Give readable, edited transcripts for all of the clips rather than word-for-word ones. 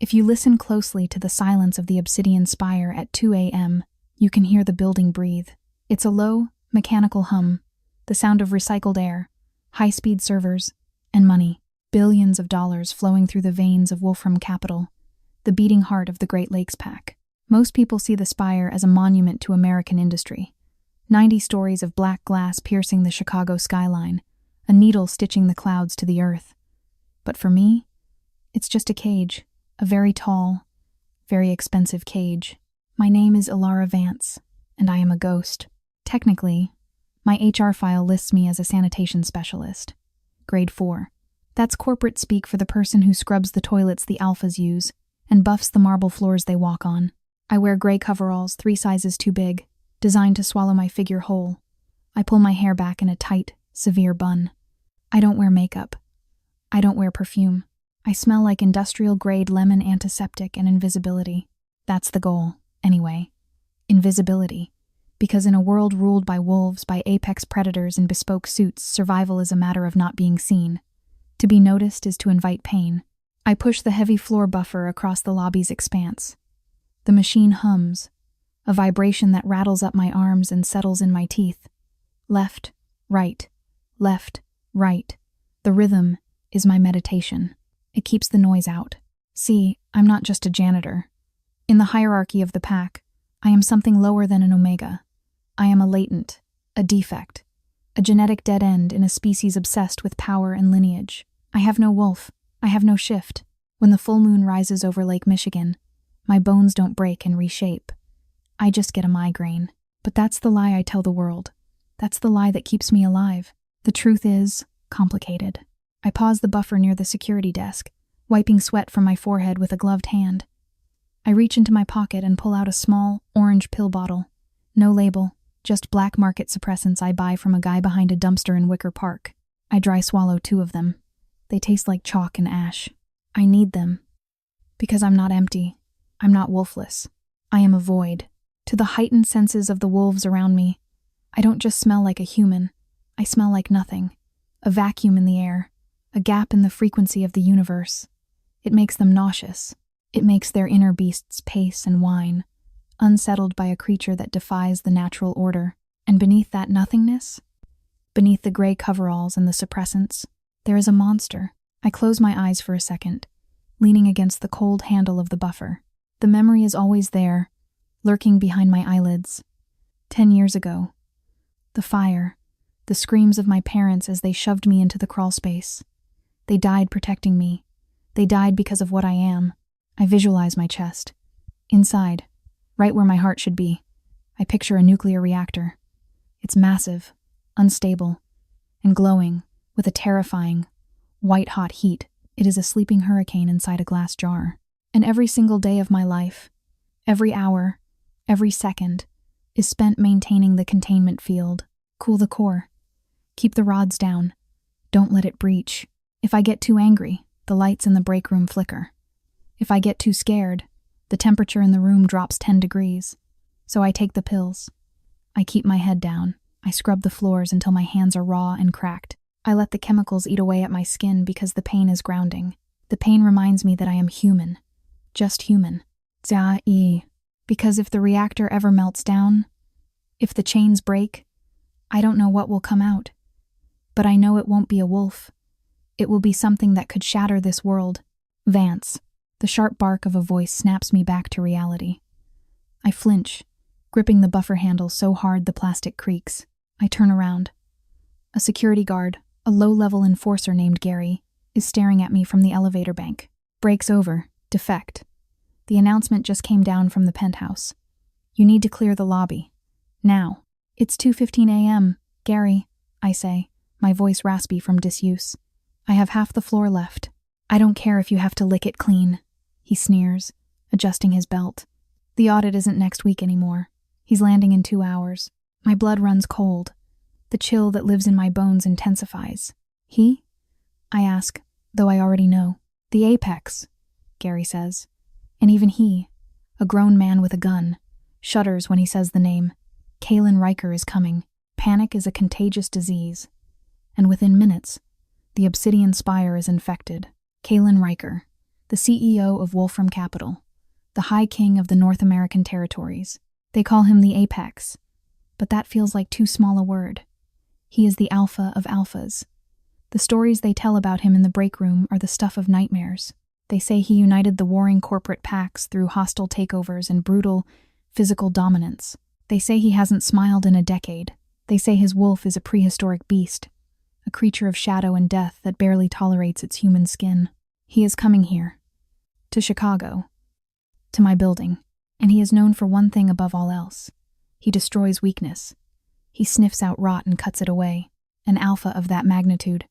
If you listen closely to the silence of the obsidian spire at 2 a.m., you can hear the building breathe. It's a low, mechanical hum, the sound of recycled air, high-speed servers, and money. Billions of dollars flowing through the veins of Wolfram Capital, the beating heart of the Great Lakes Pack. Most people see the spire as a monument to American industry. 90 stories of black glass piercing the Chicago skyline, a needle stitching the clouds to the earth. But for me, it's just a cage, a very tall, very expensive cage. My name is Elara Vance, and I am a ghost. Technically, my HR file lists me as a sanitation specialist. Grade 4. That's corporate speak for the person who scrubs the toilets the alphas use and buffs the marble floors they walk on. I wear gray coveralls 3 sizes too big, designed to swallow my figure whole. I pull my hair back in a tight, severe bun. I don't wear makeup. I don't wear perfume. I smell like industrial-grade lemon antiseptic and invisibility. That's the goal, anyway. Invisibility. Because in a world ruled by wolves, by apex predators in bespoke suits, survival is a matter of not being seen. To be noticed is to invite pain. I push the heavy floor buffer across the lobby's expanse. The machine hums, a vibration that rattles up my arms and settles in my teeth. Left, right, left, right. The rhythm is my meditation. It keeps the noise out. See, I'm not just a janitor. In the hierarchy of the pack, I am something lower than an omega. I am a latent, a defect, a genetic dead end in a species obsessed with power and lineage. I have no wolf. I have no shift. When the full moon rises over Lake Michigan, my bones don't break and reshape. I just get a migraine. But that's the lie I tell the world. That's the lie that keeps me alive. The truth is complicated. I pause the buffer near the security desk, wiping sweat from my forehead with a gloved hand. I reach into my pocket and pull out a small, orange pill bottle. No label, just black market suppressants I buy from a guy behind a dumpster in Wicker Park. I dry swallow 2 of them. They taste like chalk and ash. I need them. Because I'm not empty. I'm not wolfless. I am a void. To the heightened senses of the wolves around me, I don't just smell like a human. I smell like nothing. A vacuum in the air. A gap in the frequency of the universe. It makes them nauseous. It makes their inner beasts pace and whine, unsettled by a creature that defies the natural order. And beneath that nothingness, beneath the gray coveralls and the suppressants, there is a monster. I close my eyes for a second, leaning against the cold handle of the buffer. The memory is always there, lurking behind my eyelids. 10 years ago. The fire, the screams of my parents as they shoved me into the crawl space. They died protecting me. They died because of what I am. I visualize my chest. Inside, right where my heart should be, I picture a nuclear reactor. It's massive, unstable, and glowing with a terrifying, white-hot heat. It is a sleeping hurricane inside a glass jar. And every single day of my life, every hour, every second, is spent maintaining the containment field. Cool the core. Keep the rods down. Don't let it breach. If I get too angry, the lights in the break room flicker. If I get too scared, the temperature in the room drops 10 degrees. So I take the pills. I keep my head down. I scrub the floors until my hands are raw and cracked. I let the chemicals eat away at my skin because the pain is grounding. The pain reminds me that I am human. Just human. Because if the reactor ever melts down, if the chains break, I don't know what will come out. But I know it won't be a wolf. It will be something that could shatter this world. Vance. The sharp bark of a voice snaps me back to reality. I flinch, gripping the buffer handle so hard the plastic creaks. I turn around. A security guard, a low-level enforcer named Gary, is staring at me from the elevator bank. Breaks over. Defect. The announcement just came down from the penthouse. You need to clear the lobby. Now. It's 2:15 a.m., Gary, I say, my voice raspy from disuse. I have half the floor left. I don't care if you have to lick it clean, he sneers, adjusting his belt. The audit isn't next week anymore. He's landing in 2 hours. My blood runs cold. The chill that lives in my bones intensifies. He? I ask, though I already know. The apex, Gary says. And even he, a grown man with a gun, shudders when he says the name. Kaelen Riker is coming. Panic is a contagious disease. And within minutes, the obsidian spire is infected. Kaelen Riker, the the CEO of Wolfram Capital, the High King of the North American territories. They call him the Apex, but that feels like too small a word. He is the alpha of alphas. The stories they tell about him in the break room are the stuff of nightmares. They say he united the warring corporate packs through hostile takeovers and brutal physical dominance. They say he hasn't smiled in a decade. They say his wolf is a prehistoric beast, a creature of shadow and death that barely tolerates its human skin. He is coming here, to Chicago, to my building, and he is known for one thing above all else. He destroys weakness. He sniffs out rot and cuts it away, an alpha of that magnitude.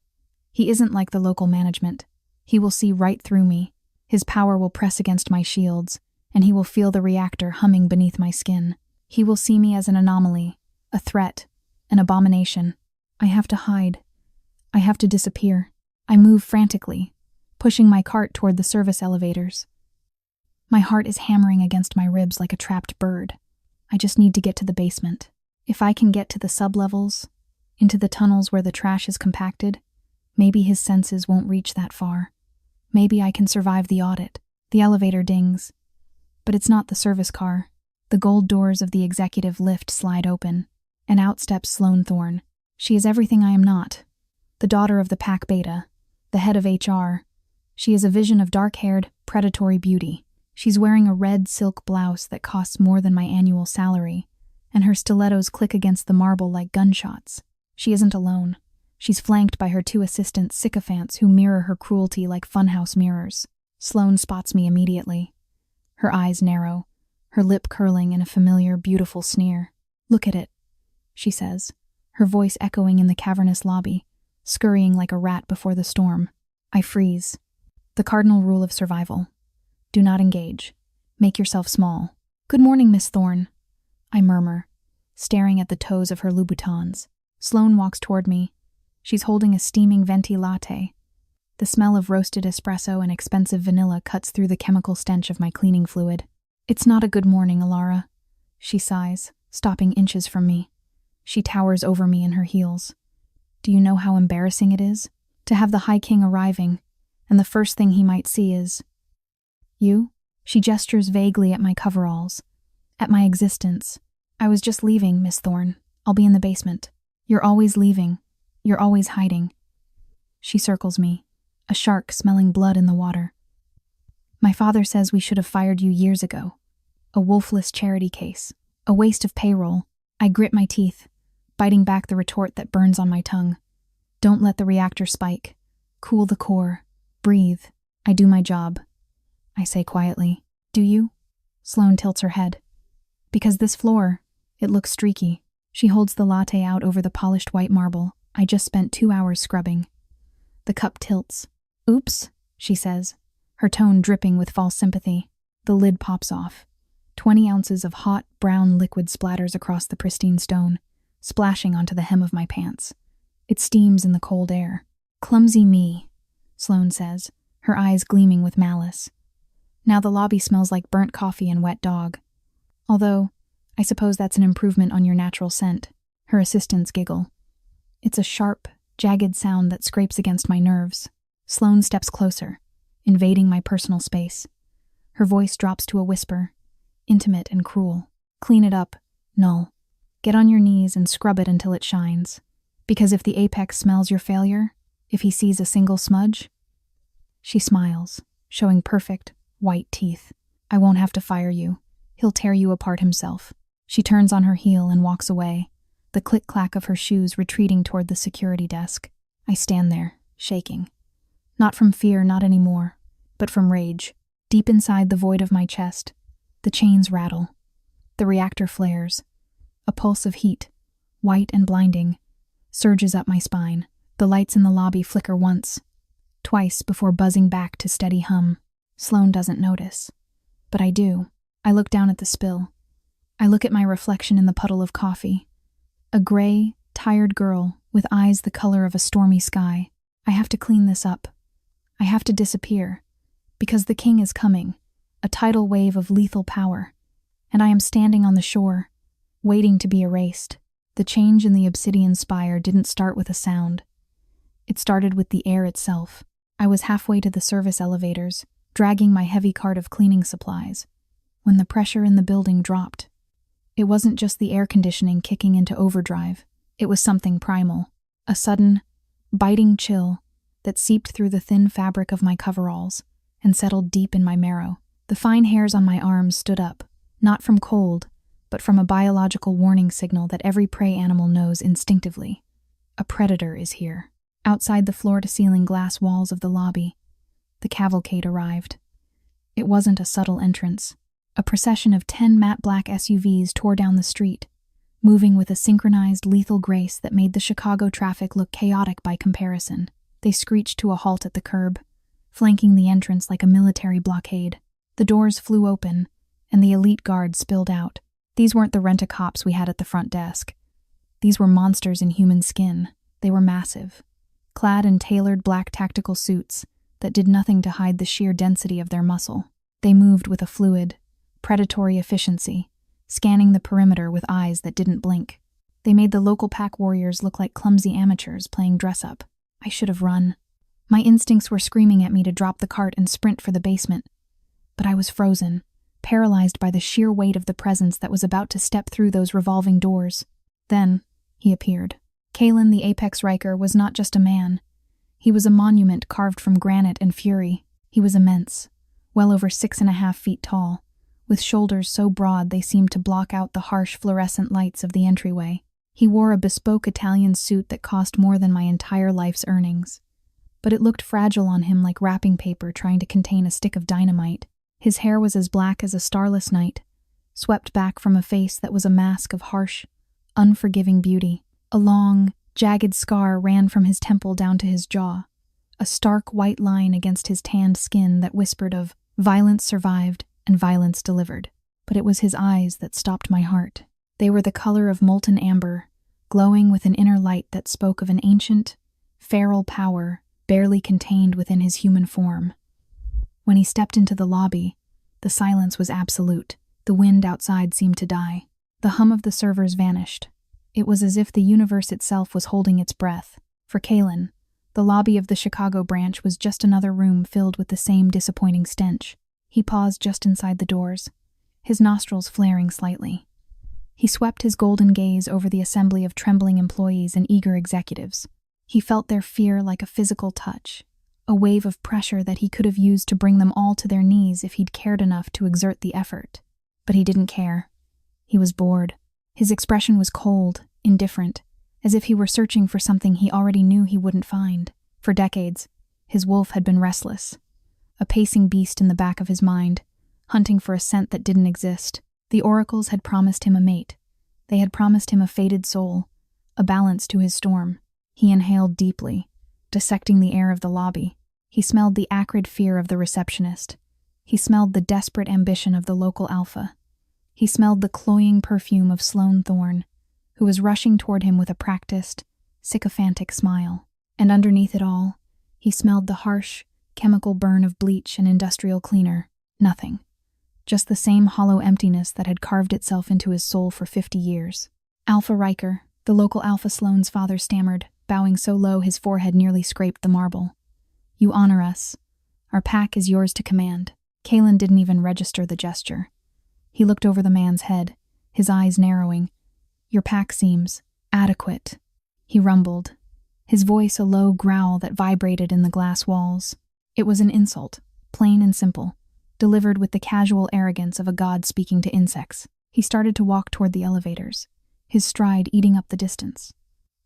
He isn't like the local management. He will see right through me. His power will press against my shields, and he will feel the reactor humming beneath my skin. He will see me as an anomaly, a threat, an abomination. I have to hide. I have to disappear. I move frantically, pushing my cart toward the service elevators. My heart is hammering against my ribs like a trapped bird. I just need to get to the basement. If I can get to the sublevels, into the tunnels where the trash is compacted, maybe his senses won't reach that far. Maybe I can survive the audit. The elevator dings. But it's not the service car. The gold doors of the executive lift slide open, and out steps Sloane Thorne. She is everything I am not. The daughter of the pack beta, the head of HR. She is a vision of dark-haired, predatory beauty. She's wearing a red silk blouse that costs more than my annual salary, and her stilettos click against the marble like gunshots. She isn't alone. She's flanked by her two assistant sycophants who mirror her cruelty like funhouse mirrors. Sloane spots me immediately. Her eyes narrow, her lip curling in a familiar, beautiful sneer. "Look at it," she says, her voice echoing in the cavernous lobby, scurrying like a rat before the storm. I freeze. The cardinal rule of survival. Do not engage. Make yourself small. "Good morning, Miss Thorne," I murmur, staring at the toes of her Louboutins. Sloane walks toward me. She's holding a steaming venti latte. The smell of roasted espresso and expensive vanilla cuts through the chemical stench of my cleaning fluid. "It's not a good morning, Elara," she sighs, stopping inches from me. She towers over me in her heels. "Do you know how embarrassing it is? To have the High King arriving, and the first thing he might see is... you?" She gestures vaguely at my coveralls, at my existence. "I was just leaving, Miss Thorne. I'll be in the basement." "You're always leaving. You're always hiding." She circles me, a shark smelling blood in the water. "My father says we should have fired you years ago. A wolfless charity case. A waste of payroll." I grit my teeth, biting back the retort that burns on my tongue. "Don't let the reactor spike. Cool the core. Breathe. I do my job," I say quietly. "Do you?" Sloane tilts her head. "Because this floor, it looks streaky." She holds the latte out over the polished white marble I just spent 2 hours scrubbing. The cup tilts. "Oops," she says, her tone dripping with false sympathy. The lid pops off. 20 ounces of hot, brown liquid splatters across the pristine stone, splashing onto the hem of my pants. It steams in the cold air. "Clumsy me," Sloane says, her eyes gleaming with malice. Now the lobby smells like burnt coffee and wet dog. Although, I suppose that's an improvement on your natural scent. Her assistants giggle. It's a sharp, jagged sound that scrapes against my nerves. Sloane steps closer, invading my personal space. Her voice drops to a whisper, intimate and cruel. "Clean it up, Null. Get on your knees and scrub it until it shines. Because if the Apex smells your failure, if he sees a single smudge..." She smiles, showing perfect, white teeth. "I won't have to fire you. He'll tear you apart himself." She turns on her heel and walks away, the click-clack of her shoes retreating toward the security desk. I stand there, shaking. Not from fear, not anymore, but from rage. Deep inside the void of my chest, the chains rattle. The reactor flares. A pulse of heat, white and blinding, surges up my spine. The lights in the lobby flicker once, twice before buzzing back to steady hum. Sloane doesn't notice, but I do. I look down at the spill. I look at my reflection in the puddle of coffee. A gray, tired girl with eyes the color of a stormy sky. I have to clean this up. I have to disappear, because the king is coming, a tidal wave of lethal power, and I am standing on the shore, waiting to be erased. The change in the obsidian spire didn't start with a sound. It started with the air itself. I was halfway to the service elevators, dragging my heavy cart of cleaning supplies, when the pressure in the building dropped. It wasn't just the air conditioning kicking into overdrive, it was something primal, a sudden, biting chill that seeped through the thin fabric of my coveralls and settled deep in my marrow. The fine hairs on my arms stood up, not from cold, but from a biological warning signal that every prey animal knows instinctively. A predator is here. Outside the floor-to-ceiling glass walls of the lobby, the cavalcade arrived. It wasn't a subtle entrance. A procession of 10 matte black SUVs tore down the street, moving with a synchronized lethal grace that made the Chicago traffic look chaotic by comparison. They screeched to a halt at the curb, flanking the entrance like a military blockade. The doors flew open, and the elite guard spilled out. These weren't the rent-a-cops we had at the front desk. These were monsters in human skin. They were massive, clad in tailored black tactical suits that did nothing to hide the sheer density of their muscle. They moved with a fluid, predatory efficiency, scanning the perimeter with eyes that didn't blink. They made the local pack warriors look like clumsy amateurs playing dress-up. I should have run. My instincts were screaming at me to drop the cart and sprint for the basement. But I was frozen, paralyzed by the sheer weight of the presence that was about to step through those revolving doors. Then, he appeared. Kaelen the Apex Riker was not just a man. He was a monument carved from granite and fury. He was immense, well over 6.5 feet tall, with shoulders so broad they seemed to block out the harsh fluorescent lights of the entryway. He wore a bespoke Italian suit that cost more than my entire life's earnings. But it looked fragile on him like wrapping paper trying to contain a stick of dynamite. His hair was as black as a starless night, swept back from a face that was a mask of harsh, unforgiving beauty. A long, jagged scar ran from his temple down to his jaw, a stark white line against his tanned skin that whispered of violence survived and violence delivered. But it was his eyes that stopped my heart. They were the color of molten amber, glowing with an inner light that spoke of an ancient, feral power barely contained within his human form. When he stepped into the lobby, the silence was absolute. The wind outside seemed to die. The hum of the servers vanished. It was as if the universe itself was holding its breath. For Kaelen, the lobby of the Chicago branch was just another room filled with the same disappointing stench. He paused just inside the doors, his nostrils flaring slightly. He swept his golden gaze over the assembly of trembling employees and eager executives. He felt their fear like a physical touch, a wave of pressure that he could have used to bring them all to their knees if he'd cared enough to exert the effort. But he didn't care. He was bored. His expression was cold, indifferent, as if he were searching for something he already knew he wouldn't find. For decades, his wolf had been restless, a pacing beast in the back of his mind, hunting for a scent that didn't exist. The oracles had promised him a mate. They had promised him a fated soul, a balance to his storm. He inhaled deeply, dissecting the air of the lobby. He smelled the acrid fear of the receptionist. He smelled the desperate ambition of the local alpha. He smelled the cloying perfume of Sloane Thorne, who was rushing toward him with a practiced, sycophantic smile. And underneath it all, he smelled the harsh, chemical burn of bleach and industrial cleaner. Nothing. Just the same hollow emptiness that had carved itself into his soul for 50 years. Alpha Riker, the local Alpha Sloane's father stammered, bowing so low his forehead nearly scraped the marble. "You honor us. Our pack is yours to command." Kaelen didn't even register the gesture. He looked over the man's head, his eyes narrowing. "Your pack seems adequate," he rumbled, his voice a low growl that vibrated in the glass walls. It was an insult, plain and simple, delivered with the casual arrogance of a god speaking to insects. He started to walk toward the elevators, his stride eating up the distance.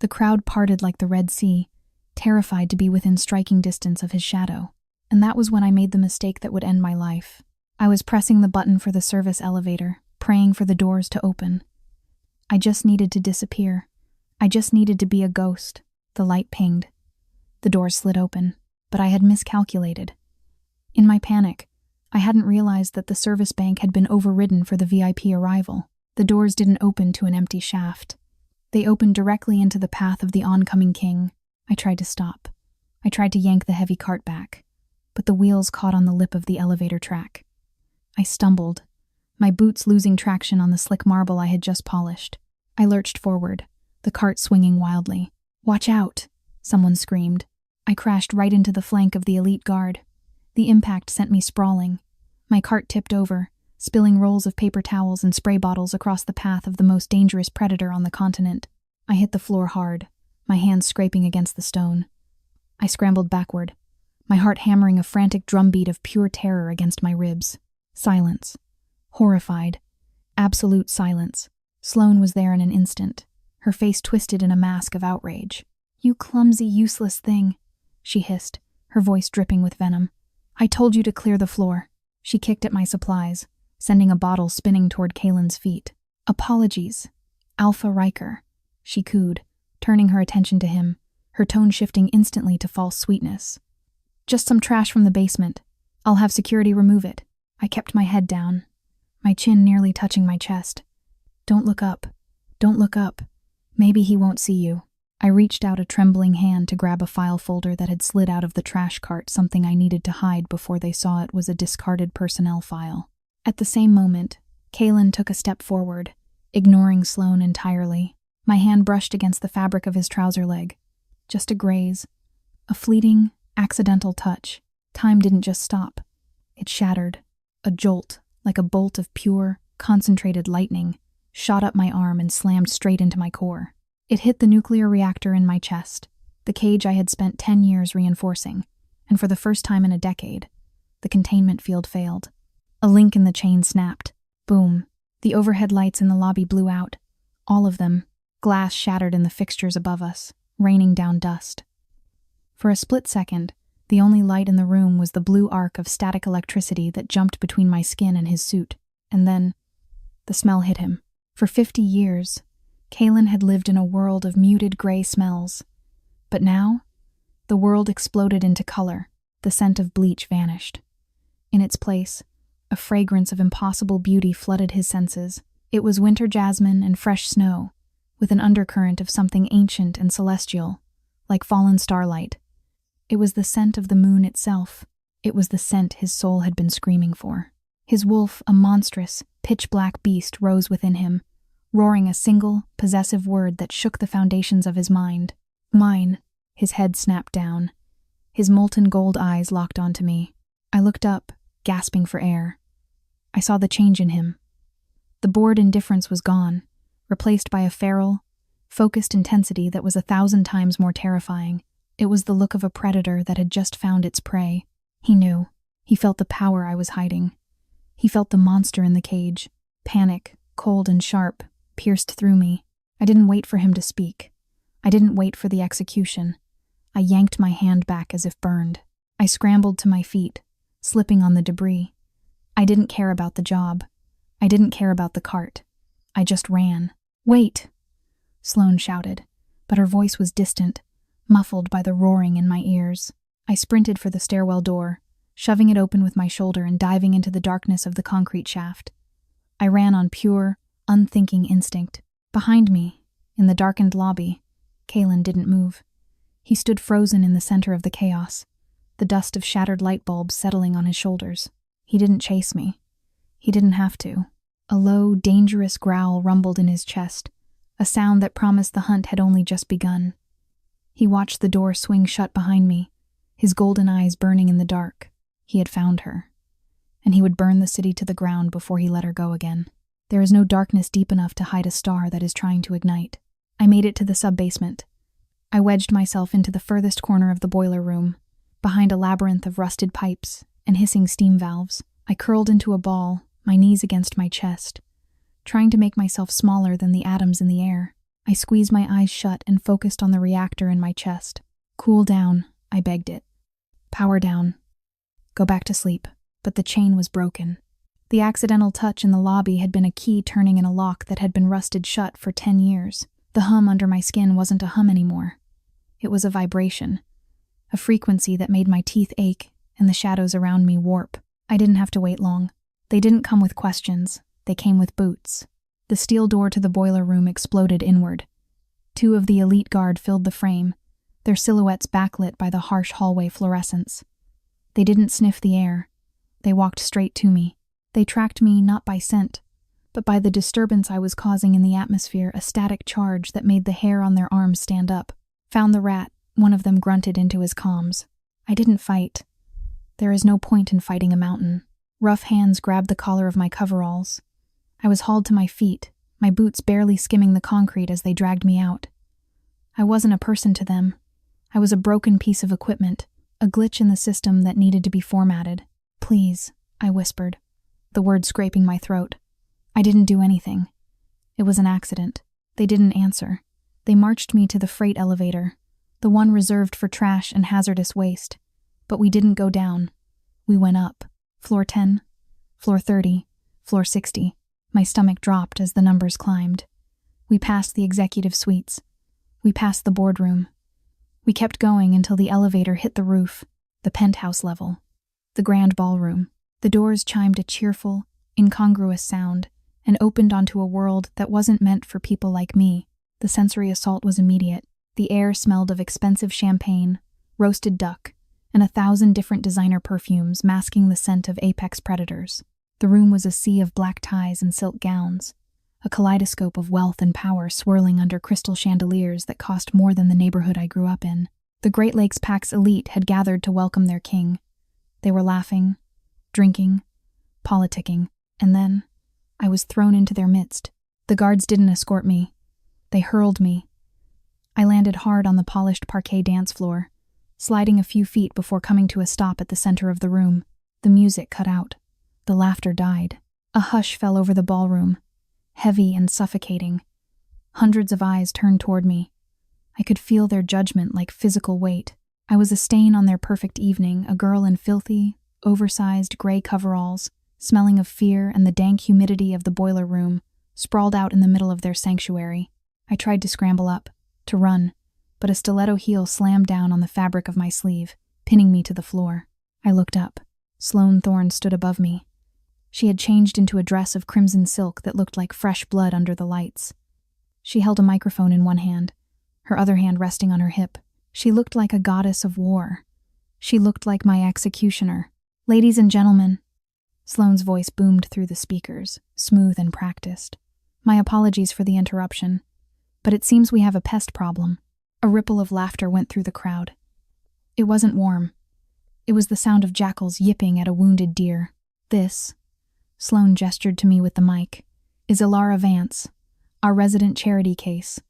The crowd parted like the Red Sea, terrified to be within striking distance of his shadow. And that was when I made the mistake that would end my life. I was pressing the button for the service elevator, praying for the doors to open. I just needed to disappear. I just needed to be a ghost. The light pinged. The doors slid open, but I had miscalculated. In my panic, I hadn't realized that the service bank had been overridden for the VIP arrival. The doors didn't open to an empty shaft. They opened directly into the path of the oncoming king. I tried to stop. I tried to yank the heavy cart back, but the wheels caught on the lip of the elevator track. I stumbled, my boots losing traction on the slick marble I had just polished. I lurched forward, the cart swinging wildly. "Watch out!" someone screamed. I crashed right into the flank of the elite guard. The impact sent me sprawling. My cart tipped over, spilling rolls of paper towels and spray bottles across the path of the most dangerous predator on the continent. I hit the floor hard, my hands scraping against the stone. I scrambled backward, my heart hammering a frantic drumbeat of pure terror against my ribs. Silence. Horrified. Absolute silence. Sloane was there in an instant, her face twisted in a mask of outrage. "You clumsy, useless thing," she hissed, her voice dripping with venom. "I told you to clear the floor." She kicked at my supplies, sending a bottle spinning toward Kaelen's feet. "Apologies, Alpha Riker," she cooed, turning her attention to him, her tone shifting instantly to false sweetness. "Just some trash from the basement. I'll have security remove it." I kept my head down, my chin nearly touching my chest. "Don't look up. Don't look up. Maybe he won't see you." I reached out a trembling hand to grab a file folder that had slid out of the trash cart, something I needed to hide before they saw it was a discarded personnel file. At the same moment, Kaelen took a step forward, ignoring Sloane entirely. My hand brushed against the fabric of his trouser leg. Just a graze. A fleeting, accidental touch. Time didn't just stop. It shattered. A jolt, like a bolt of pure, concentrated lightning, shot up my arm and slammed straight into my core. It hit the nuclear reactor in my chest, the cage I had spent 10 years reinforcing, and for the first time in a decade, the containment field failed. A link in the chain snapped. Boom. The overhead lights in the lobby blew out. All of them. Glass shattered in the fixtures above us, raining down dust. For a split second, the only light in the room was the blue arc of static electricity that jumped between my skin and his suit. And then, the smell hit him. For 50 years, Kaelen had lived in a world of muted gray smells. But now, the world exploded into color. The scent of bleach vanished. In its place, a fragrance of impossible beauty flooded his senses. It was winter jasmine and fresh snow, with an undercurrent of something ancient and celestial, like fallen starlight. It was the scent of the moon itself. It was the scent his soul had been screaming for. His wolf, a monstrous, pitch-black beast, rose within him, roaring a single, possessive word that shook the foundations of his mind. "Mine." His head snapped down. His molten gold eyes locked onto me. I looked up, gasping for air. I saw the change in him. The bored indifference was gone, replaced by a feral, focused intensity that was 1,000 times more terrifying. It was the look of a predator that had just found its prey. He knew. He felt the power I was hiding. He felt the monster in the cage. Panic, cold and sharp, pierced through me. I didn't wait for him to speak. I didn't wait for the execution. I yanked my hand back as if burned. I scrambled to my feet, slipping on the debris. I didn't care about the job. I didn't care about the cart. I just ran. "Wait!" Sloane shouted, but her voice was distant, muffled by the roaring in my ears. I sprinted for the stairwell door, shoving it open with my shoulder and diving into the darkness of the concrete shaft. I ran on pure, unthinking instinct. Behind me, in the darkened lobby, Kaelen didn't move. He stood frozen in the center of the chaos, the dust of shattered light bulbs settling on his shoulders. He didn't chase me. He didn't have to. A low, dangerous growl rumbled in his chest, a sound that promised the hunt had only just begun. He watched the door swing shut behind me, his golden eyes burning in the dark. He had found her, and he would burn the city to the ground before he let her go again. There is no darkness deep enough to hide a star that is trying to ignite. I made it to the sub-basement. I wedged myself into the furthest corner of the boiler room, behind a labyrinth of rusted pipes and hissing steam valves. I curled into a ball, my knees against my chest, trying to make myself smaller than the atoms in the air. I squeezed my eyes shut and focused on the reactor in my chest. "Cool down," I begged it. "Power down. Go back to sleep." But the chain was broken. The accidental touch in the lobby had been a key turning in a lock that had been rusted shut for 10 years. The hum under my skin wasn't a hum anymore. It was a vibration, a frequency that made my teeth ache and the shadows around me warp. I didn't have to wait long. They didn't come with questions. They came with boots. The steel door to the boiler room exploded inward. 2 of the elite guard filled the frame, their silhouettes backlit by the harsh hallway fluorescence. They didn't sniff the air. They walked straight to me. They tracked me not by scent, but by the disturbance I was causing in the atmosphere, a static charge that made the hair on their arms stand up. "Found the rat," one of them grunted into his comms. I didn't fight. There is no point in fighting a mountain. Rough hands grabbed the collar of my coveralls. I was hauled to my feet, my boots barely skimming the concrete as they dragged me out. I wasn't a person to them. I was a broken piece of equipment, a glitch in the system that needed to be formatted. "Please," I whispered, the words scraping my throat. "I didn't do anything. It was an accident." They didn't answer. They marched me to the freight elevator, the one reserved for trash and hazardous waste. But we didn't go down. We went up. Floor 10, floor 30, floor 60. My stomach dropped as the numbers climbed. We passed the executive suites. We passed the boardroom. We kept going until the elevator hit the roof, the penthouse level, the grand ballroom. The doors chimed a cheerful, incongruous sound and opened onto a world that wasn't meant for people like me. The sensory assault was immediate. The air smelled of expensive champagne, roasted duck, and 1,000 different designer perfumes masking the scent of apex predators. The room was a sea of black ties and silk gowns, a kaleidoscope of wealth and power swirling under crystal chandeliers that cost more than the neighborhood I grew up in. The Great Lakes Pack's elite had gathered to welcome their king. They were laughing, drinking, politicking, and then I was thrown into their midst. The guards didn't escort me. They hurled me. I landed hard on the polished parquet dance floor, sliding a few feet before coming to a stop at the center of the room. The music cut out. The laughter died. A hush fell over the ballroom, heavy and suffocating. Hundreds of eyes turned toward me. I could feel their judgment like physical weight. I was a stain on their perfect evening, a girl in filthy, oversized gray coveralls, smelling of fear and the dank humidity of the boiler room, sprawled out in the middle of their sanctuary. I tried to scramble up, to run, but a stiletto heel slammed down on the fabric of my sleeve, pinning me to the floor. I looked up. Sloane Thorne stood above me. She had changed into a dress of crimson silk that looked like fresh blood under the lights. She held a microphone in one hand, her other hand resting on her hip. She looked like a goddess of war. She looked like my executioner. "Ladies and gentlemen," Sloane's voice boomed through the speakers, smooth and practiced. "My apologies for the interruption, but it seems we have a pest problem." A ripple of laughter went through the crowd. It wasn't warm. It was the sound of jackals yipping at a wounded deer. "This," Sloane gestured to me with the mic, "is Elara Vance, our resident charity case.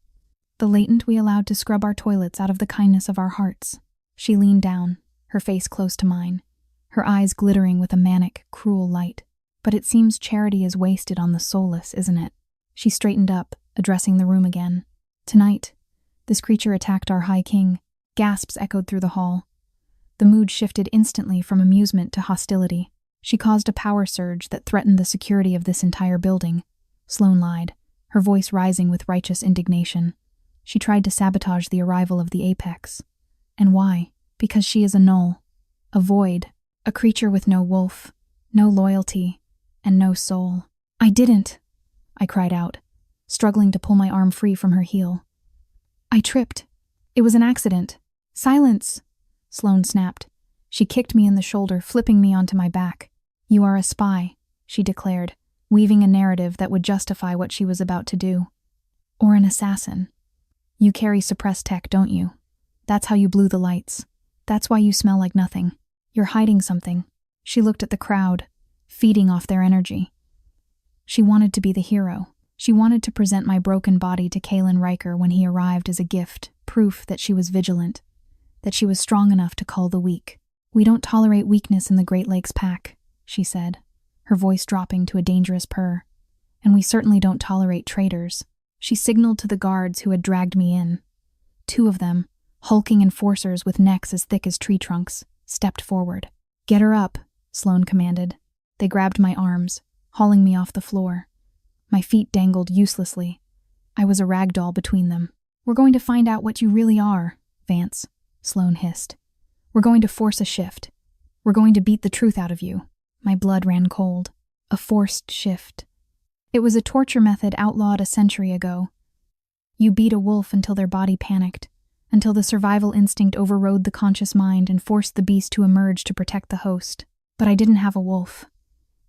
The latent we allowed to scrub our toilets out of the kindness of our hearts." She leaned down, her face close to mine, her eyes glittering with a manic, cruel light. "But it seems charity is wasted on the soulless, isn't it?" She straightened up, addressing the room again. "Tonight, this creature attacked our High King." Gasps echoed through the hall. The mood shifted instantly from amusement to hostility. "She caused a power surge that threatened the security of this entire building." Sloane lied, her voice rising with righteous indignation. "She tried to sabotage the arrival of the Apex. And why? Because she is a null, a void, a creature with no wolf, no loyalty, and no soul." "I didn't," I cried out, struggling to pull my arm free from her heel. "I tripped. It was an accident." "Silence," Sloane snapped. She kicked me in the shoulder, flipping me onto my back. "You are a spy," she declared, weaving a narrative that would justify what she was about to do. "Or an assassin. You carry suppressed tech, don't you? That's how you blew the lights. That's why you smell like nothing. You're hiding something." She looked at the crowd, feeding off their energy. She wanted to be the hero. She wanted to present my broken body to Kaelen Riker when he arrived as a gift, proof that she was vigilant, that she was strong enough to cull the weak. "We don't tolerate weakness in the Great Lakes Pack," she said, her voice dropping to a dangerous purr. "And we certainly don't tolerate traitors." She signaled to the guards who had dragged me in. Two of them, hulking enforcers with necks as thick as tree trunks, stepped forward. "Get her up," Sloane commanded. They grabbed my arms, hauling me off the floor. My feet dangled uselessly. I was a rag doll between them. "We're going to find out what you really are, Vance," Sloane hissed. "We're going to force a shift. We're going to beat the truth out of you." My blood ran cold. A forced shift. It was a torture method outlawed a century ago. You beat a wolf until their body panicked, until the survival instinct overrode the conscious mind and forced the beast to emerge to protect the host. But I didn't have a wolf.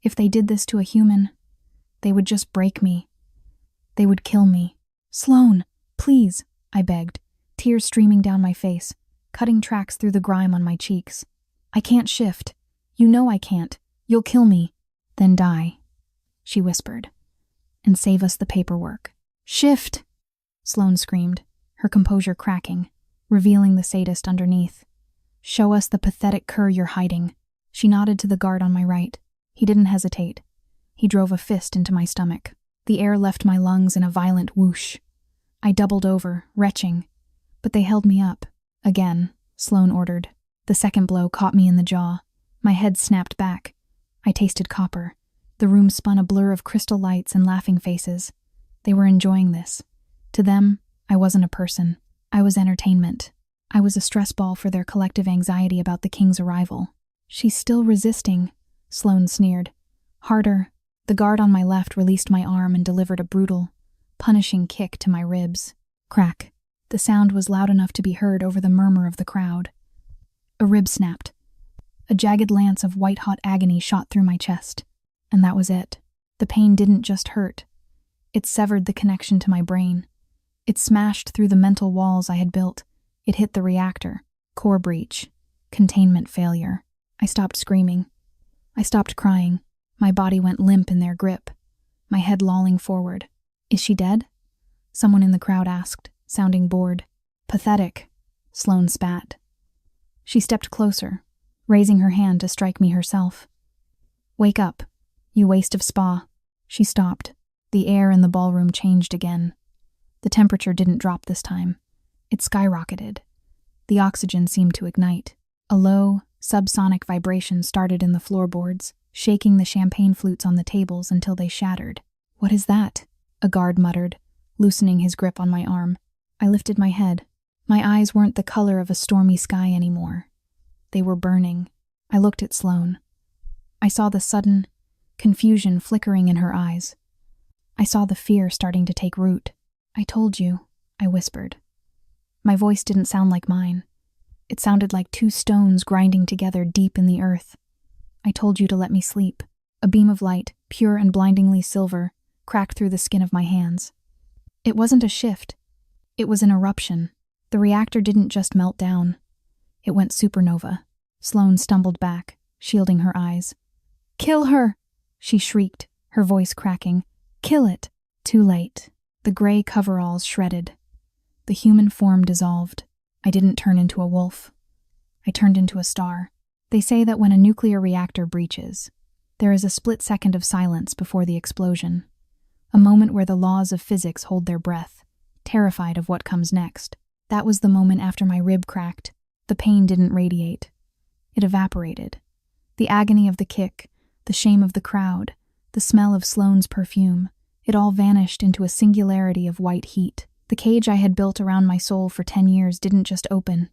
If they did this to a human, they would just break me. They would kill me. "Sloane, please," I begged, tears streaming down my face, cutting tracks through the grime on my cheeks. "I can't shift. You know I can't. You'll kill me. Then die, she whispered, and save us the paperwork. Shift! Sloane screamed, her composure cracking, revealing the sadist underneath. Show us the pathetic cur you're hiding. She nodded to the guard on my right. He didn't hesitate. He drove a fist into my stomach. The air left my lungs in a violent whoosh. I doubled over, retching, but they held me up. Again, Sloane ordered. The second blow caught me in the jaw. My head snapped back. I tasted copper. The room spun a blur of crystal lights and laughing faces. They were enjoying this. To them, I wasn't a person. I was entertainment. I was a stress ball for their collective anxiety about the king's arrival. She's still resisting, Sloane sneered. Harder. The guard on my left released my arm and delivered a brutal, punishing kick to my ribs. Crack. The sound was loud enough to be heard over the murmur of the crowd. A rib snapped. A jagged lance of white-hot agony shot through my chest. And that was it. The pain didn't just hurt. It severed the connection to my brain. It smashed through the mental walls I had built. It hit the reactor. Core breach. Containment failure. I stopped screaming. I stopped crying. My body went limp in their grip, my head lolling forward. Is she dead? Someone in the crowd asked, sounding bored. Pathetic, Sloane spat. She stepped closer, raising her hand to strike me herself. Wake up, you waste of spa. She stopped. The air in the ballroom changed again. The temperature didn't drop this time. It skyrocketed. The oxygen seemed to ignite. A low, subsonic vibration started in the floorboards, shaking the champagne flutes on the tables until they shattered. What is that? A guard muttered, loosening his grip on my arm. I lifted my head. My eyes weren't the color of a stormy sky anymore. They were burning. I looked at Sloane. I saw the sudden confusion flickering in her eyes. I saw the fear starting to take root. I told you, I whispered. My voice didn't sound like mine. It sounded like two stones grinding together deep in the earth. I told you to let me sleep. A beam of light, pure and blindingly silver, cracked through the skin of my hands. It wasn't a shift. It was an eruption. The reactor didn't just melt down. It went supernova. Sloane stumbled back, shielding her eyes. Kill her! She shrieked, her voice cracking. Kill it! Too late. The gray coveralls shredded. The human form dissolved. I didn't turn into a wolf. I turned into a star. They say that when a nuclear reactor breaches, there is a split second of silence before the explosion. A moment where the laws of physics hold their breath, terrified of what comes next. That was the moment after my rib cracked. The pain didn't radiate. It evaporated. The agony of the kick, the shame of the crowd, the smell of Sloane's perfume, it all vanished into a singularity of white heat. The cage I had built around my soul for 10 years didn't just open.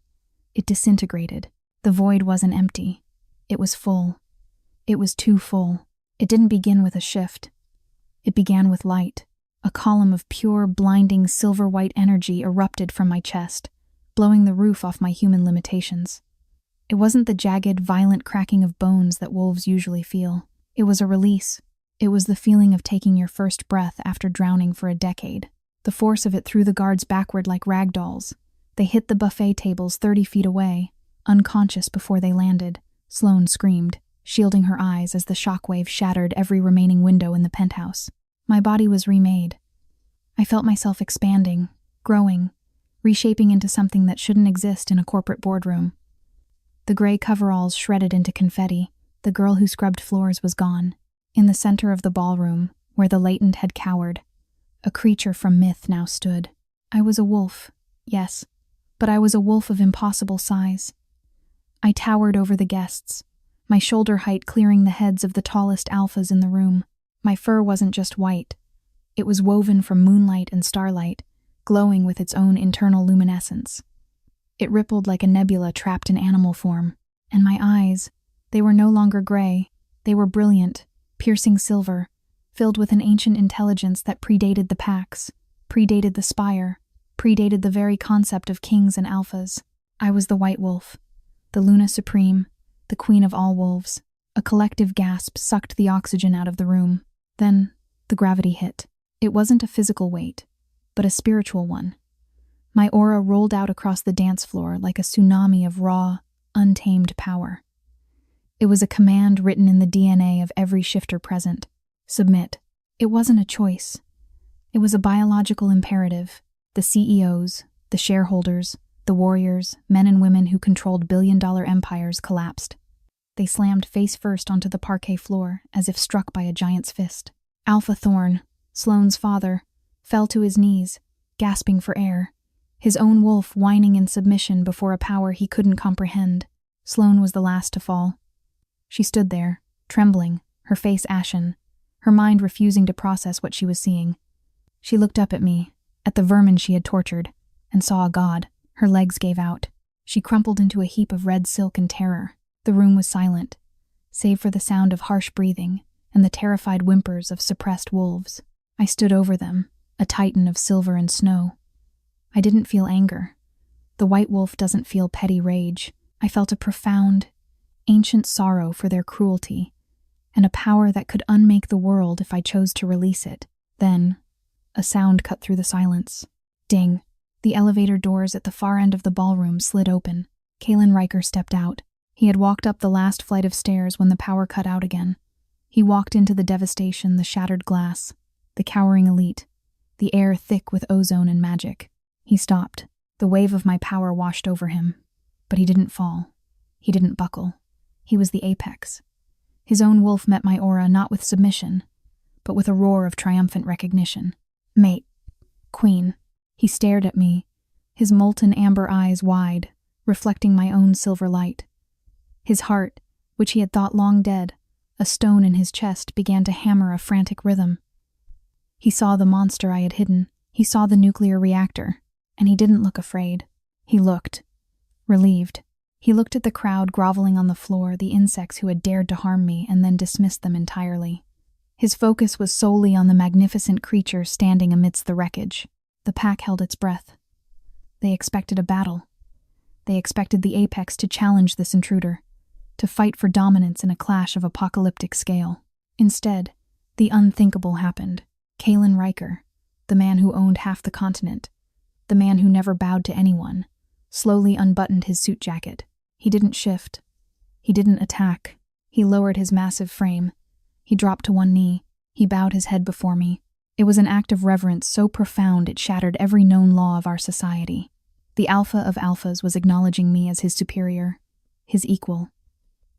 It disintegrated. The void wasn't empty. It was full. It was too full. It didn't begin with a shift. It began with light. A column of pure, blinding, silver-white energy erupted from my chest, blowing the roof off my human limitations. It wasn't the jagged, violent cracking of bones that wolves usually feel. It was a release. It was the feeling of taking your first breath after drowning for a decade. The force of it threw the guards backward like rag dolls. They hit the buffet tables 30 feet away, unconscious before they landed. Sloane screamed, shielding her eyes as the shockwave shattered every remaining window in the penthouse. My body was remade. I felt myself expanding, growing, reshaping into something that shouldn't exist in a corporate boardroom. The gray coveralls shredded into confetti. The girl who scrubbed floors was gone. In the center of the ballroom, where the latent had cowered, a creature from myth now stood. I was a wolf, yes, but I was a wolf of impossible size. I towered over the guests, my shoulder height clearing the heads of the tallest alphas in the room. My fur wasn't just white. It was woven from moonlight and starlight, glowing with its own internal luminescence. It rippled like a nebula trapped in animal form, and my eyes, they were no longer gray. They were brilliant, piercing silver, filled with an ancient intelligence that predated the packs, predated the spire, predated the very concept of kings and alphas. I was the white wolf, the Luna Supreme, the queen of all wolves. A collective gasp sucked the oxygen out of the room. Then, the gravity hit. It wasn't a physical weight, but a spiritual one. My aura rolled out across the dance floor like a tsunami of raw, untamed power. It was a command written in the DNA of every shifter present. Submit. It wasn't a choice. It was a biological imperative. The CEOs, the shareholders, the warriors, men and women who controlled billion-dollar empires collapsed. They slammed face first onto the parquet floor, as if struck by a giant's fist. Alpha Thorne, Sloane's father, fell to his knees, gasping for air, his own wolf whining in submission before a power he couldn't comprehend. Sloane was the last to fall. She stood there, trembling, her face ashen, her mind refusing to process what she was seeing. She looked up at me, at the vermin she had tortured, and saw a god. Her legs gave out. She crumpled into a heap of red silk in terror. The room was silent, save for the sound of harsh breathing and the terrified whimpers of suppressed wolves. I stood over them, a titan of silver and snow. I didn't feel anger. The white wolf doesn't feel petty rage. I felt a profound, ancient sorrow for their cruelty, and a power that could unmake the world if I chose to release it. Then, a sound cut through the silence. Ding! The elevator doors at the far end of the ballroom slid open. Kaelen Riker stepped out. He had walked up the last flight of stairs when the power cut out again. He walked into the devastation, the shattered glass, the cowering elite, the air thick with ozone and magic. He stopped. The wave of my power washed over him. But he didn't fall. He didn't buckle. He was the apex. His own wolf met my aura not with submission, but with a roar of triumphant recognition. Mate. Queen. He stared at me, his molten amber eyes wide, reflecting my own silver light. His heart, which he had thought long dead, a stone in his chest, began to hammer a frantic rhythm. He saw the monster I had hidden. He saw the nuclear reactor, and he didn't look afraid. He looked relieved. He looked at the crowd groveling on the floor, the insects who had dared to harm me and then dismissed them entirely. His focus was solely on the magnificent creature standing amidst the wreckage. The pack held its breath. They expected a battle. They expected the apex to challenge this intruder, to fight for dominance in a clash of apocalyptic scale. Instead, the unthinkable happened. Kaelen Riker, the man who owned half the continent, the man who never bowed to anyone, slowly unbuttoned his suit jacket. He didn't shift. He didn't attack. He lowered his massive frame. He dropped to one knee. He bowed his head before me. It was an act of reverence so profound it shattered every known law of our society. The alpha of alphas was acknowledging me as his superior, his equal,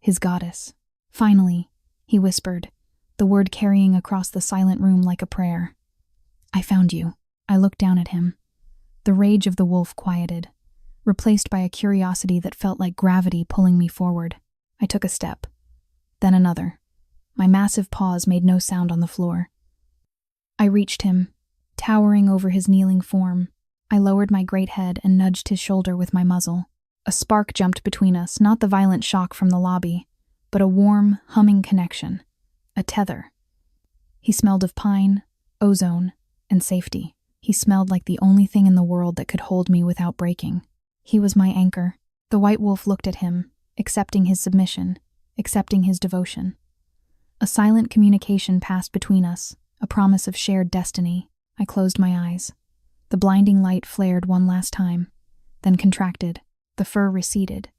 his goddess. Finally, he whispered, the word carrying across the silent room like a prayer. I found you. I looked down at him. The rage of the wolf quieted, replaced by a curiosity that felt like gravity pulling me forward. I took a step, then another. My massive paws made no sound on the floor. I reached him, towering over his kneeling form. I lowered my great head and nudged his shoulder with my muzzle. A spark jumped between us, not the violent shock from the lobby, but a warm, humming connection, a tether. He smelled of pine, ozone, and safety. He smelled like the only thing in the world that could hold me without breaking. He was my anchor. The white wolf looked at him, accepting his submission, accepting his devotion. A silent communication passed between us, a promise of shared destiny. I closed my eyes. The blinding light flared one last time, then contracted. The fur receded.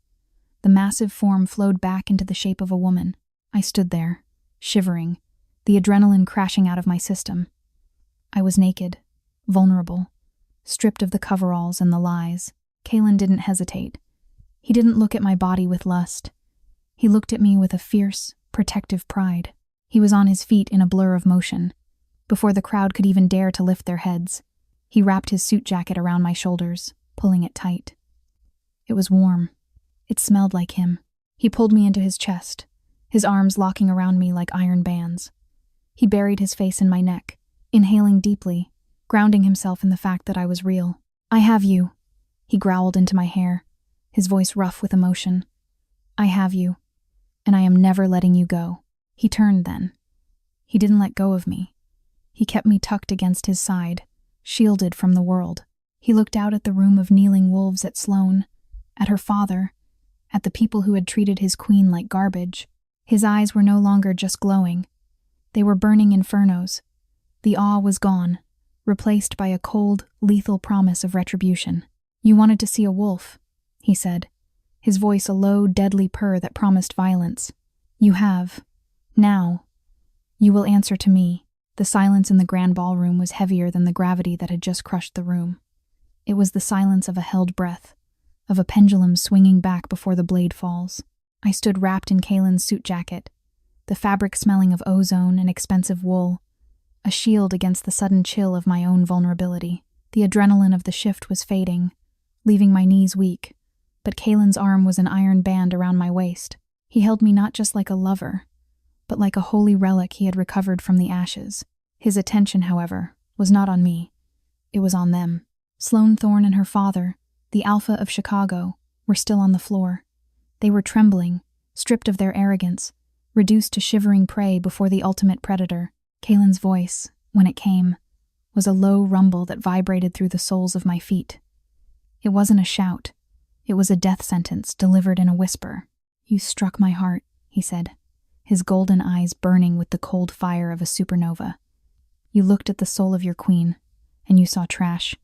The massive form flowed back into the shape of a woman. I stood there, shivering, the adrenaline crashing out of my system. I was naked, vulnerable, stripped of the coveralls and the lies. Kaelen didn't hesitate. He didn't look at my body with lust. He looked at me with a fierce, protective pride. He was on his feet in a blur of motion. Before the crowd could even dare to lift their heads, he wrapped his suit jacket around my shoulders, pulling it tight. It was warm. It smelled like him. He pulled me into his chest, his arms locking around me like iron bands. He buried his face in my neck, inhaling deeply, grounding himself in the fact that I was real. I have you, he growled into my hair, his voice rough with emotion. I have you, and I am never letting you go. He turned then. He didn't let go of me. He kept me tucked against his side, shielded from the world. He looked out at the room of kneeling wolves at Sloane, at her father, at the people who had treated his queen like garbage. His eyes were no longer just glowing. They were burning infernos. The awe was gone, replaced by a cold, lethal promise of retribution. You wanted to see a wolf, he said, his voice a low, deadly purr that promised violence. You have. Now. You will answer to me. The silence in the grand ballroom was heavier than the gravity that had just crushed the room. It was the silence of a held breath, of a pendulum swinging back before the blade falls. I stood wrapped in Kaelen's suit jacket, the fabric smelling of ozone and expensive wool, a shield against the sudden chill of my own vulnerability. The adrenaline of the shift was fading, leaving my knees weak, but Kaelen's arm was an iron band around my waist. He held me not just like a lover, but like a holy relic he had recovered from the ashes. His attention, however, was not on me. It was on them. Sloane Thorne and her father, the Alpha of Chicago, were still on the floor. They were trembling, stripped of their arrogance, reduced to shivering prey before the ultimate predator. Kaelen's voice, when it came, was a low rumble that vibrated through the soles of my feet. It wasn't a shout. It was a death sentence delivered in a whisper. "You struck my heart," he said, his golden eyes burning with the cold fire of a supernova. "You looked at the soul of your queen, and you saw trash.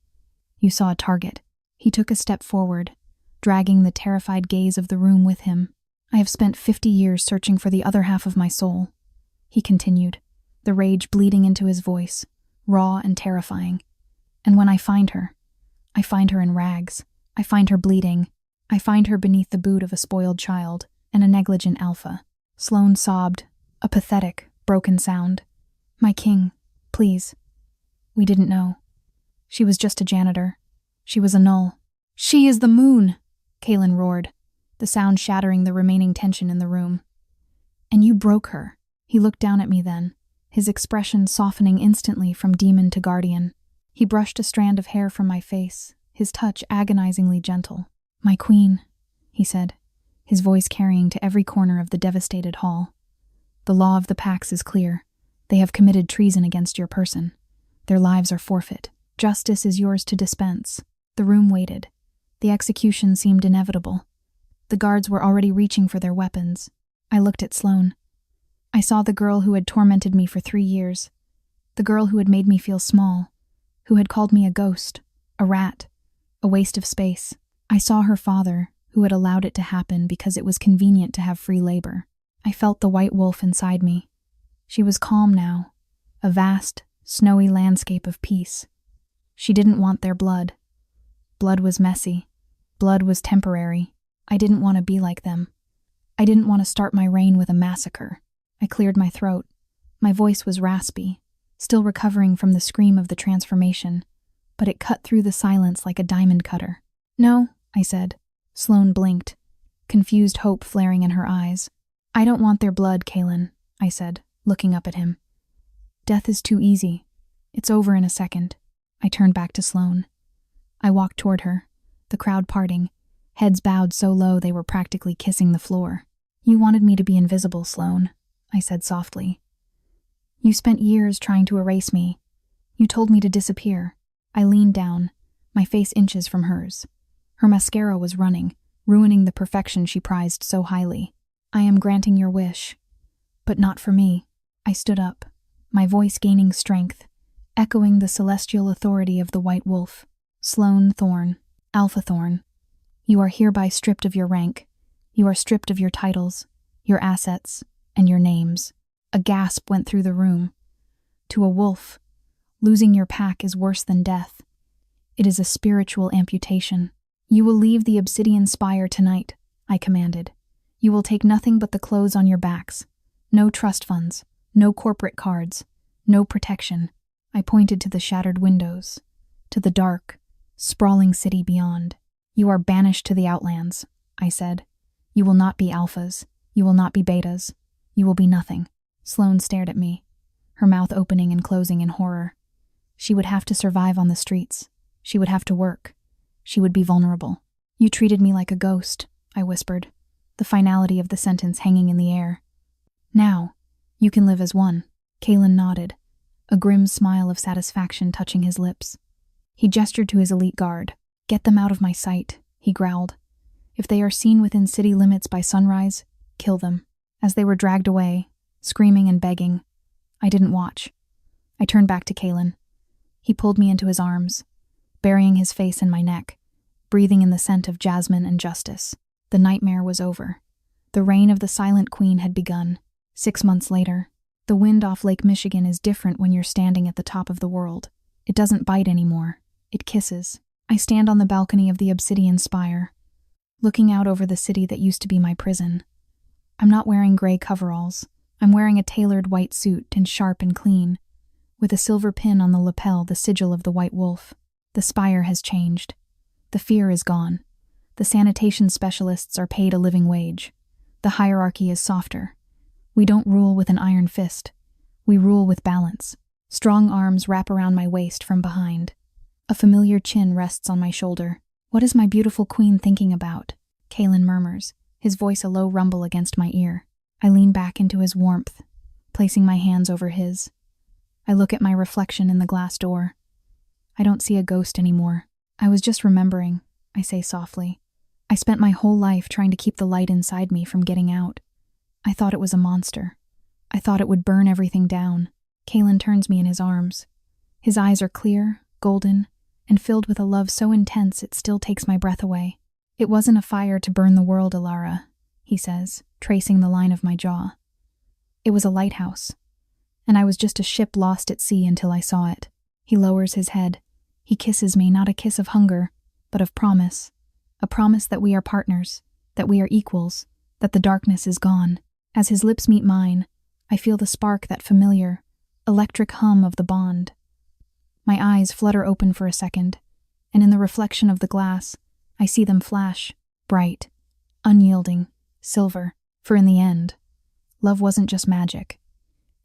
You saw a target." He took a step forward, dragging the terrified gaze of the room with him. "I have spent 50 years searching for the other half of my soul," he continued, the rage bleeding into his voice, raw and terrifying. "And when I find her in rags. I find her bleeding. I find her beneath the boot of a spoiled child and a negligent alpha." Sloane sobbed, a pathetic, broken sound. "My king, please. We didn't know. She was just a janitor. She was a null." "She is the moon!" Kaelen roared, the sound shattering the remaining tension in the room. "And you broke her." He looked down at me then, his expression softening instantly from demon to guardian. He brushed a strand of hair from my face, his touch agonizingly gentle. "My queen," he said, his voice carrying to every corner of the devastated hall. "The law of the Pax is clear. They have committed treason against your person. Their lives are forfeit. Justice is yours to dispense." The room waited. The execution seemed inevitable. The guards were already reaching for their weapons. I looked at Sloane. I saw the girl who had tormented me for 3 years, the girl who had made me feel small, who had called me a ghost, a rat, a waste of space. I saw her father, who had allowed it to happen because it was convenient to have free labor. I felt the white wolf inside me. She was calm now, a vast, snowy landscape of peace. She didn't want their blood. Blood was messy. Blood was temporary. I didn't want to be like them. I didn't want to start my reign with a massacre. I cleared my throat. My voice was raspy, still recovering from the scream of the transformation, but it cut through the silence like a diamond cutter. "No," I said. Sloane blinked, confused hope flaring in her eyes. "I don't want their blood, Kaelen," I said, looking up at him. "Death is too easy. It's over in a second." I turned back to Sloane. I walked toward her, the crowd parting, heads bowed so low they were practically kissing the floor. "You wanted me to be invisible, Sloane," I said softly. "You spent years trying to erase me. You told me to disappear." I leaned down, my face inches from hers. Her mascara was running, ruining the perfection she prized so highly. "I am granting your wish, but not for me." I stood up, my voice gaining strength, echoing the celestial authority of the white wolf. "Sloane Thorne, Alpha Thorne, you are hereby stripped of your rank. You are stripped of your titles, your assets, and your names." A gasp went through the room. To a wolf, losing your pack is worse than death. It is a spiritual amputation. "You will leave the obsidian spire tonight," I commanded. "You will take nothing but the clothes on your backs. No trust funds, no corporate cards, no protection." I pointed to the shattered windows, to the dark, sprawling city beyond. "You are banished to the outlands," I said. "You will not be alphas. You will not be betas. You will be nothing." Sloane stared at me, her mouth opening and closing in horror. She would have to survive on the streets. She would have to work. She would be vulnerable. "You treated me like a ghost," I whispered, the finality of the sentence hanging in the air. "Now, you can live as one." Kaelen nodded, a grim smile of satisfaction touching his lips. He gestured to his elite guard. "Get them out of my sight," he growled. "If they are seen within city limits by sunrise, kill them." As they were dragged away, screaming and begging, I didn't watch. I turned back to Kaelen. He pulled me into his arms, burying his face in my neck, breathing in the scent of jasmine and justice. The nightmare was over. The reign of the Silent Queen had begun. 6 months later. The wind off Lake Michigan is different when you're standing at the top of the world. It doesn't bite anymore. It kisses. I stand on the balcony of the obsidian spire, looking out over the city that used to be my prison. I'm not wearing gray coveralls. I'm wearing a tailored white suit and sharp and clean, with a silver pin on the lapel, the sigil of the White Wolf. The spire has changed. The fear is gone. The sanitation specialists are paid a living wage. The hierarchy is softer. We don't rule with an iron fist. We rule with balance. Strong arms wrap around my waist from behind. A familiar chin rests on my shoulder. "What is my beautiful queen thinking about?" Kaelen murmurs, his voice a low rumble against my ear. I lean back into his warmth, placing my hands over his. I look at my reflection in the glass door. I don't see a ghost anymore. "I was just remembering," I say softly. "I spent my whole life trying to keep the light inside me from getting out. I thought it was a monster. I thought it would burn everything down." Kaelen turns me in his arms. His eyes are clear, golden, and filled with a love so intense it still takes my breath away. "It wasn't a fire to burn the world, Elara," he says, tracing the line of my jaw. "It was a lighthouse, and I was just a ship lost at sea until I saw it." He lowers his head. He kisses me, not a kiss of hunger, but of promise. A promise that we are partners, that we are equals, that the darkness is gone. As his lips meet mine, I feel the spark, that familiar, electric hum of the bond. My eyes flutter open for a second, and in the reflection of the glass, I see them flash, bright, unyielding, silver. For in the end, love wasn't just magic.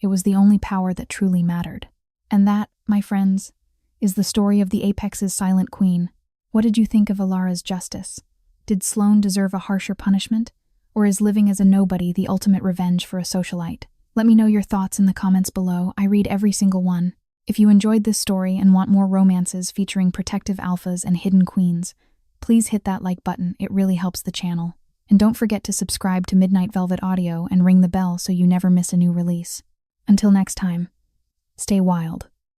It was the only power that truly mattered. And that, my friends, is the story of the Apex's Silent Queen. What did you think of Elara's justice? Did Sloane deserve a harsher punishment? Or is living as a nobody the ultimate revenge for a socialite? Let me know your thoughts in the comments below. I read every single one. If you enjoyed this story and want more romances featuring protective alphas and hidden queens, please hit that like button. It really helps the channel. And don't forget to subscribe to Midnight Velvet Audio and ring the bell so you never miss a new release. Until next time, stay wild.